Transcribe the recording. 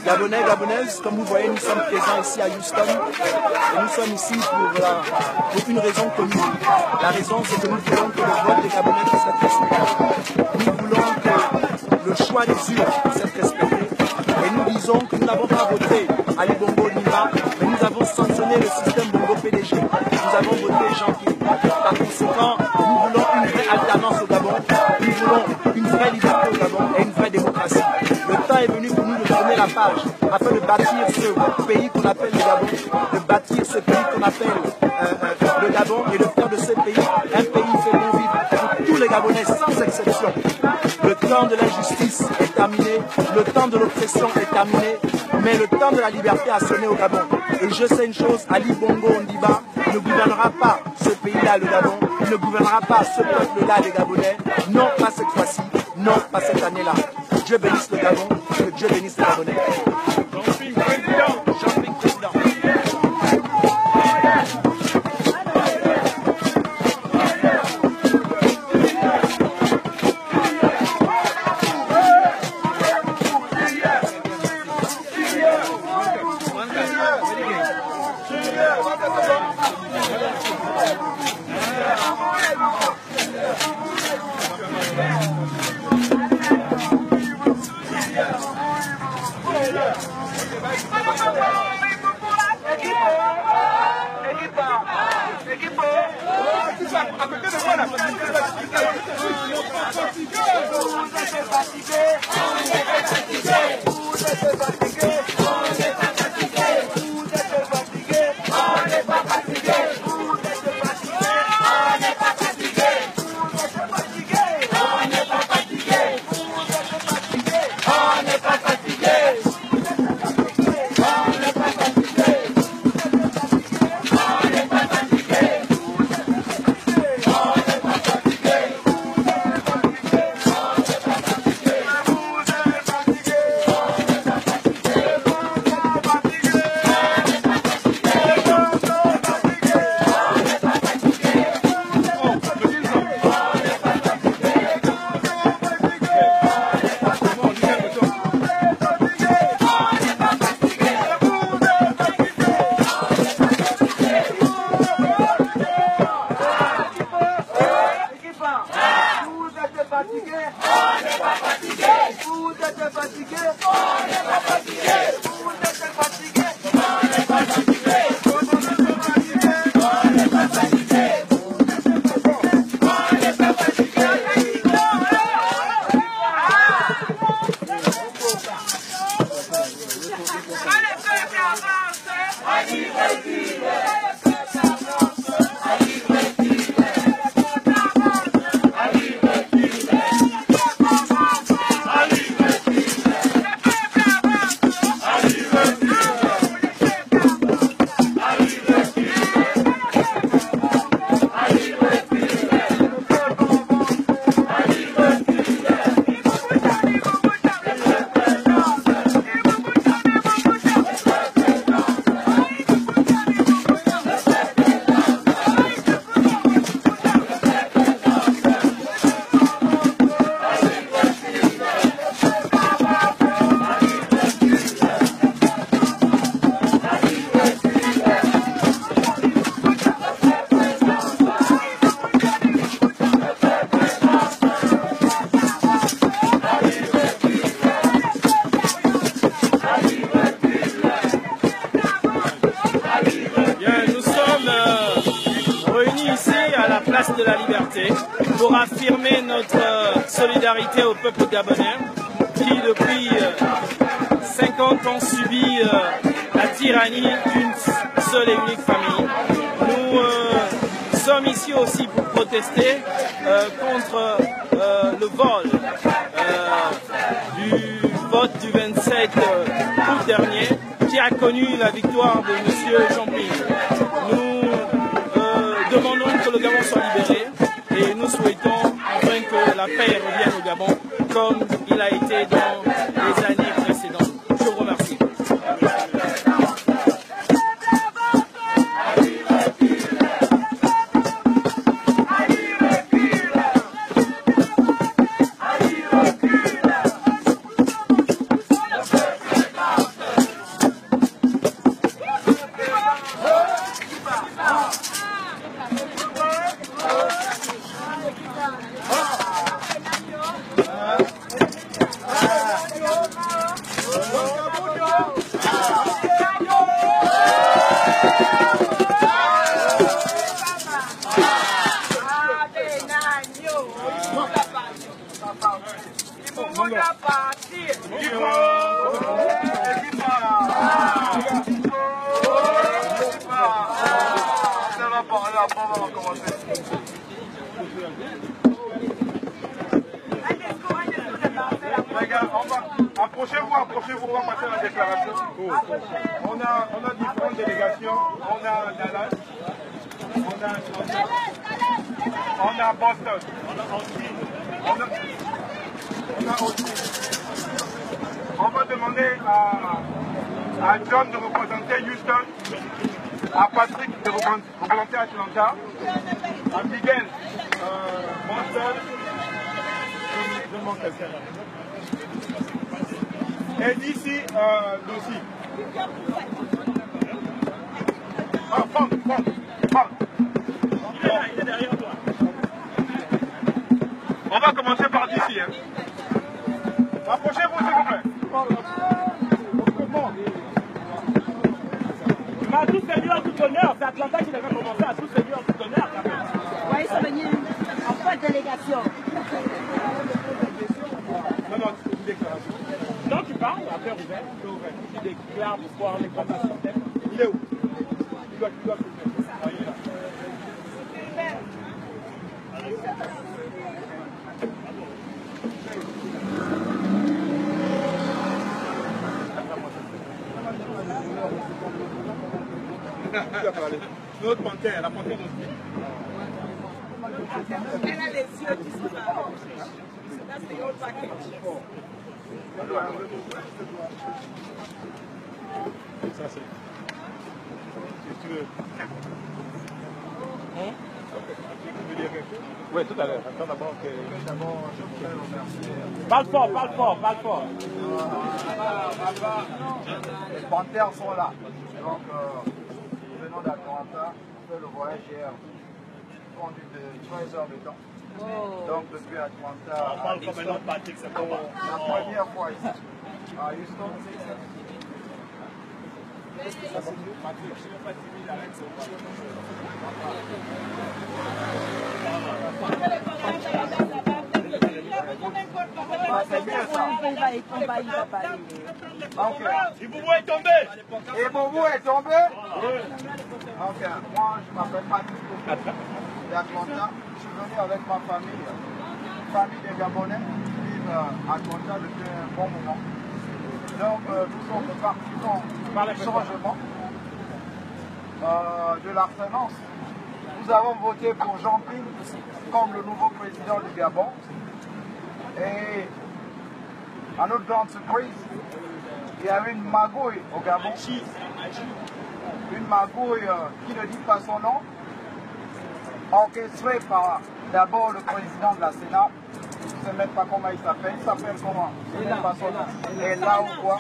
Gabonais, Gabonaises, comme vous voyez, nous sommes présents ici à Houston. Et nous sommes ici pour une raison commune. La raison, c'est que nous voulons que le vote des Gabonais soit respecté. Nous voulons que le choix des urnes soit respecté. Et nous disons que nous n'avons pas voté Ali Bongo Ondimba, mais nous avons sanctionné le système Bongo PDG. Nous avons voté Jean-Pierre. Par conséquent, nous voulons une vraie alternance au Gabon. Nous voulons une vraie liberté au Gabon et une vraie démocratie. Le temps est venu pour nous de tourner la page afin de bâtir ce pays qu'on appelle le Gabon, de bâtir ce pays qu'on appelle le Gabon et de faire de ce pays un pays fait bon vivre pour tous les Gabonais sans exception. Le temps de l'injustice est terminé, le temps de l'oppression est terminé, mais le temps de la liberté a sonné au Gabon. Et je sais une chose, Ali Bongo Ondimba ne gouvernera pas ce pays-là, le Gabon, il ne gouvernera pas ce peuple-là, les Gabonais, non pas cette fois-ci, non pas cette année-là. Que Dieu bénisse le Gabon, que Dieu bénisse les Gabonais. Jean-Pierre président. Jean-Pierre président. de la liberté pour affirmer notre solidarité au peuple gabonais qui depuis 50 ans subit la tyrannie d'une seule et unique famille. Nous sommes ici aussi pour protester contre le vol du vote du 27 août dernier qui a connu la victoire de M. Jean-Pierre. Nous demandons que le Gabon soit libéré et nous souhaitons enfin que la paix revienne au Gabon comme il a été dans les années précédentes. Je vous remercie. on va commencer. Les gars, approchez-vous, on va passer la déclaration. On a différentes délégations. On a Dallas, on a Boston, on a Austin. On va demander à John de représenter Houston, à Patrick de représenter Atlanta, à Miguel, Boston. Je manque quelqu'un. Et d'ici, Lucie. Ah, Franck. Il est derrière toi. On va commencer par d'ici. Hein. Approchez-vous, s'il vous plaît. Mais à tout seigneur, tout honneur, c'est Atlanta qui devait commencer à tout seigneur, tout honneur. Oui, ils sont venus en fois de délégation. Non, c'est une déclaration. Non, tu parles, après ouvert. Tu déclares pourquoi les plantations. Il est où? Il doit filmer. Ah, il est là. Notre panthère, la panthère aussi. Elle a les yeux qui sont là. That's the old package. Ça c'est. Si tu veux. Tu veux dire quelque chose? Oui, tout à l'heure. Attends d'abord que. Je voudrais remercier. Parle fort. Les panthères sont là. Donc, venons d'Atlanta, on fait le voyage hier, conduit de 13 heures de temps. Donc, depuis Atlanta à Houston, la première fois ici, à Houston. C'est bien ça. Et Boubou est tombé. Ok, moi je m'appelle Patrick d'Atlanta. Je suis venu avec ma famille des Gabonais qui vivent à Atlanta depuis un bon moment. Donc nous sommes partisans du changement de l'alternance. Nous avons voté pour Jean-Ping comme le nouveau président du Gabon. Et à notre grande surprise, il y a une magouille au Gabon. Une magouille qui ne dit pas son nom, orchestrée par d'abord le président de la Sénat. Je ne sais même pas comment il s'appelle comment? Je ne sais pas son nom. Et là ou quoi?